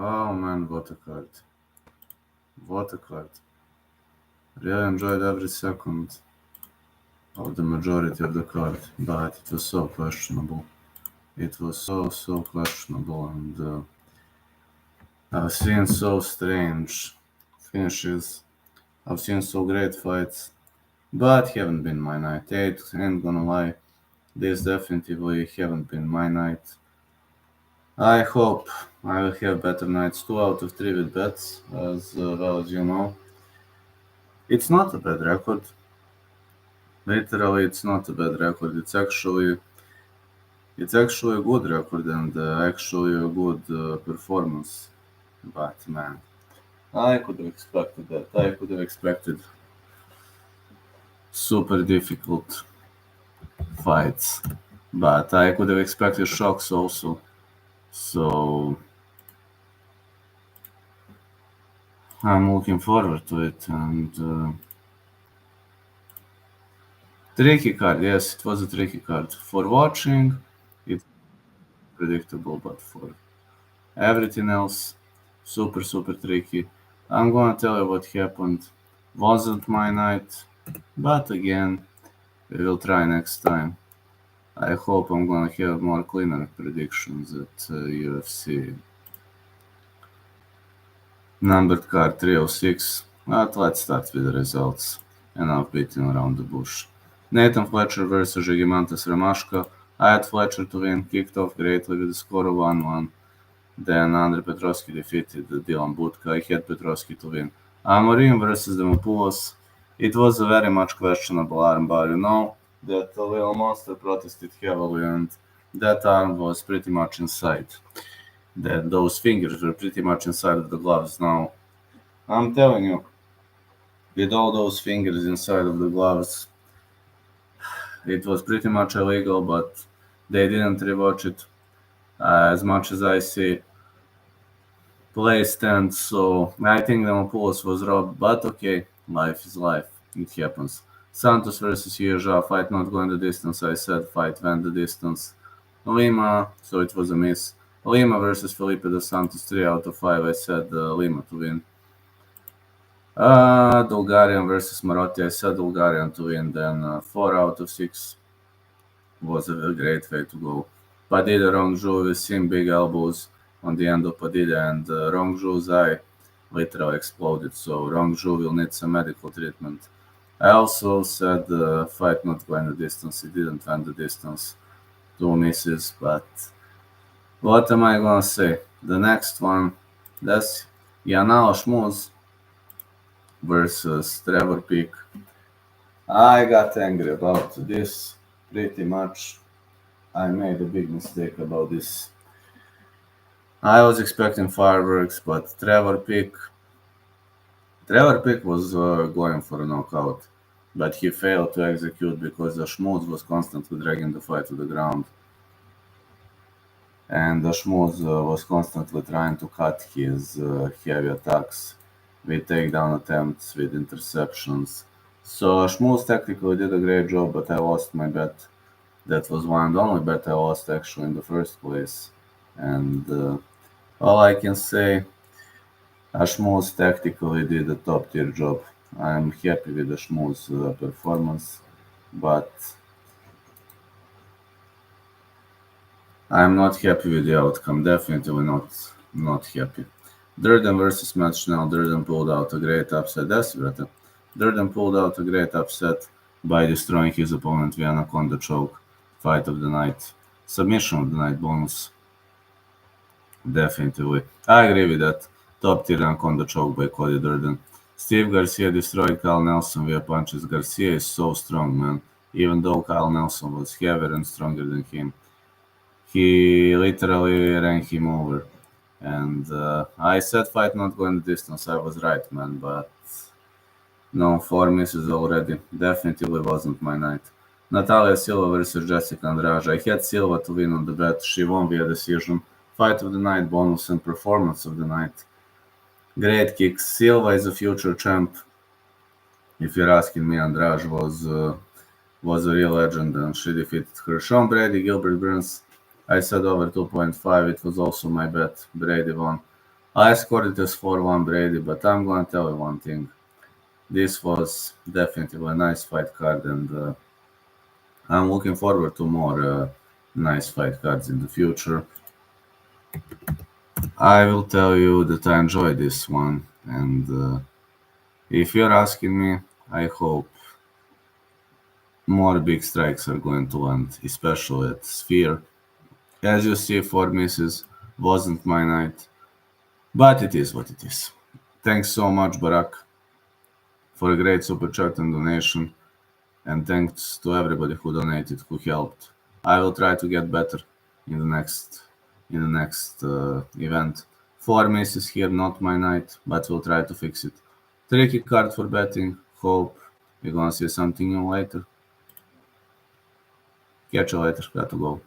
Oh man, what a card. What a card. Really enjoyed every second of the majority of the card, but it was so questionable. It was so questionable, and I've seen so strange finishes. I've seen so great fights, but haven't been my night. Ain't gonna lie, this definitely haven't been my night. I hope I will have better nights. 2 out of 3 with bets, as well as you know. It's not a bad record. Literally, it's not a bad record. It's actually a good record and actually a good performance. But man, I could have expected that. I could have expected super difficult fights, but I could have expected shocks also. So I'm looking forward to it. And tricky card, yes, it was a tricky card for watching. It's predictable, but for everything else, super tricky. I'm gonna tell you what happened. Wasn't my night, but again, we will try next time. I hope I'm gonna have more cleaner predictions at UFC. Numbered card 306. But let's start with the results. Enough beating around the bush. Nathan Fletcher versus Gigantas Ramashka. I had Fletcher to win, kicked off greatly with a score of 1-1. Then Andre Petrovski defeated Dylan Budka. I had Petrovski to win. Amorim versus Demopoulos. It was a very much questionable armbar. You know that the little monster protested heavily, and that arm was pretty much inside. That those fingers were pretty much inside of the gloves. Now, I'm telling you, with all those fingers inside of the gloves, it was pretty much illegal, but they didn't rewatch it. As much as I see, play stand, so I think Demopoulos was robbed, but okay, life is life. It happens. Santos versus Yeja, fight not going the distance. I said fight went the distance. Lima, so it was a miss. Lima versus Felipe dos Santos, 3 out of 5. I said Lima to win. Bulgarian versus Marotti, I said Bulgarian to win. Then 4 out of 6 was a great way to go. Padilla Rongju with some big elbows on the end of Padilla, and Rongju's eye literally exploded. So Rongju will need some medical treatment. I also said the fight not going the distance. It didn't win the distance. 2 misses, but what am I gonna say? The next one, that's Yanal Schmuz versus Trevor Peak. I got angry about this pretty much. I made a big mistake about this. I was expecting fireworks, but Trevor Peak was going for a knockout, but he failed to execute because the Schmutz was constantly dragging the fight to the ground, and the Schmutz was constantly trying to cut his heavy attacks with takedown attempts, with interceptions. So Schmutz technically did a great job, but I lost my bet. That was one and only bet I lost actually in the first place. And all I can say, Ashmuz tactically did a top tier job. I'm happy with Ashmuz's performance, but I'm not happy with the outcome. Definitely not happy. Durden versus Matt Schnell. Durden pulled out a great upset. That's right. Durden pulled out a great upset by destroying his opponent via Anaconda choke. Fight of the night. Submission of the night bonus. Definitely. I agree with that. Top tier Anaconda choke by Cody Durden. Steve Garcia destroyed Kyle Nelson via punches. Garcia is so strong, man. Even though Kyle Nelson was heavier and stronger than him, he literally ran him over. And I said fight not going the distance. I was right, man. But no, 4 misses already. Definitely wasn't my night. Natalia Silva versus Jessica Andrade. I had Silva to win on the bet. She won via decision. Fight of the night bonus and performance of the night. Great kicks. Silva is a future champ. If you're asking me, Andrade was a real legend and she defeated her. Sean Brady, Gilbert Burns. I said over 2.5. It was also my bet. Brady won. I scored it as 4-1 Brady, but I'm going to tell you one thing. This was definitely a nice fight card, and I'm looking forward to more nice fight cards in the future. I will tell you that I enjoyed this one, and if you're asking me, I hope more big strikes are going to land, especially at Sphere. As you see, 4 misses wasn't my night, but it is what it is. Thanks so much, Barak, for a great super chat and donation, and thanks to everybody who donated, who helped. I will try to get better in the next event. 4 misses here, not my night, but we'll try to fix it. Tricky card for betting. Hope we're gonna see something new later. Catch you later. Got to go.